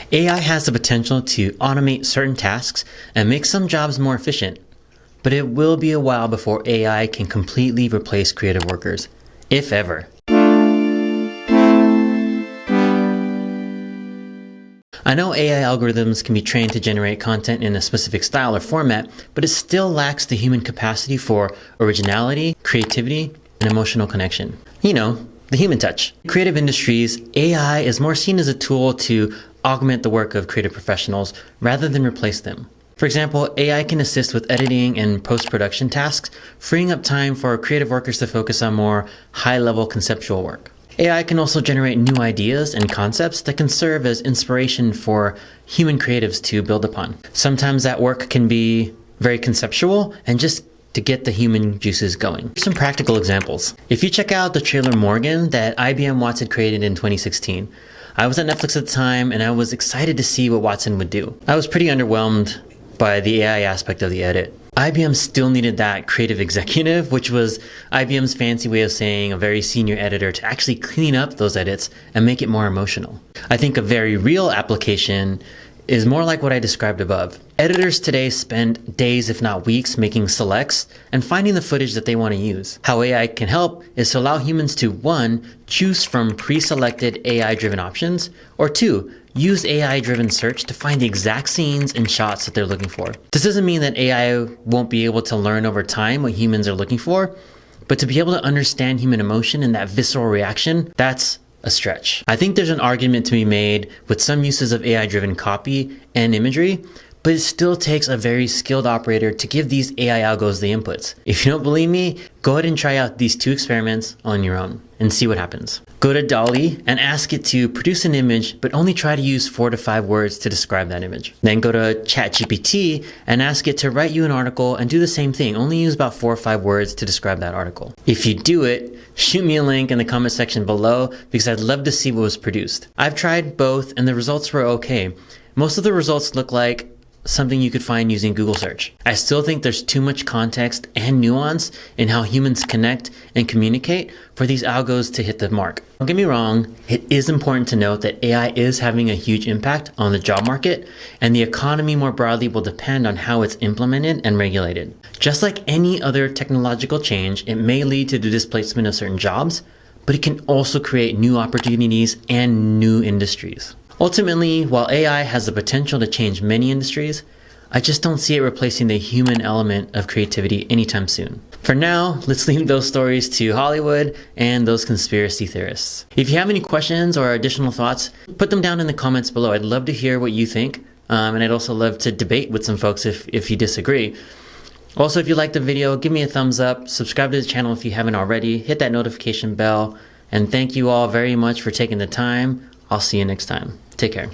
AI has the potential to automate certain tasks and make some jobs more efficient, but it will be a while before AI can completely replace creative workers, if ever. I know AI algorithms can be trained to generate content in a specific style or format, but it still lacks the human capacity for originality, creativity, and emotional connection. You know, the human touch. In creative industries, AI is more seen as a tool to augment the work of creative professionals rather than replace them. For example, AI can assist with editing and post-production tasks, freeing up time for creative workers to focus on more high-level conceptual work. AI can also generate new ideas and concepts that can serve as inspiration for human creatives to build upon. Sometimes that work can be very conceptual and just to get the human juices going. Some practical examples. If you check out the trailer Morgan that IBM Watson created in 2016, I was at Netflix at the time and I was excited to see what Watson would do. I was pretty underwhelmed by the AI aspect of the edit. IBM still needed that creative executive, which was IBM's fancy way of saying a very senior editor, to actually clean up those edits and make it more emotional. I think a very real application is more like what I described above. Editors today spend days, if not weeks, making selects and finding the footage that they want to use. How AI can help is to allow humans to, 1, choose from pre-selected AI-driven options, or 2, use AI-driven search to find the exact scenes and shots that they're looking for. This doesn't mean that AI won't be able to learn over time what humans are looking for, but to be able to understand human emotion and that visceral reaction, that's a stretch. I think there's an argument to be made with some uses of AI-driven copy and imagery, but it still takes a very skilled operator to give these AI algos the inputs. If you don't believe me, go ahead and try out these 2 experiments on your own and see what happens. Go to DALL-E and ask it to produce an image, but only try to use 4 to 5 words to describe that image. Then go to ChatGPT and ask it to write you an article and do the same thing, only use about 4 or 5 words to describe that article. If you do it, shoot me a link in the comment section below because I'd love to see what was produced. I've tried both and the results were okay. Most of the results look like something you could find using Google search. I still think there's too much context and nuance in how humans connect and communicate for these algos to hit the mark. Don't get me wrong, it is important to note that AI is having a huge impact on the job market, and the economy more broadly will depend on how it's implemented and regulated. Just like any other technological change, it may lead to the displacement of certain jobs, but it can also create new opportunities and new industries. Ultimately, while AI has the potential to change many industries, I just don't see it replacing the human element of creativity anytime soon. For now, let's leave those stories to Hollywood and those conspiracy theorists. If you have any questions or additional thoughts, put them down in the comments below. I'd love to hear what you think, and I'd also love to debate with some folks if you disagree. Also, if you liked the video, give me a thumbs up, subscribe to the channel if you haven't already, hit that notification bell, and thank you all very much for taking the time. I'll see you next time. Take care.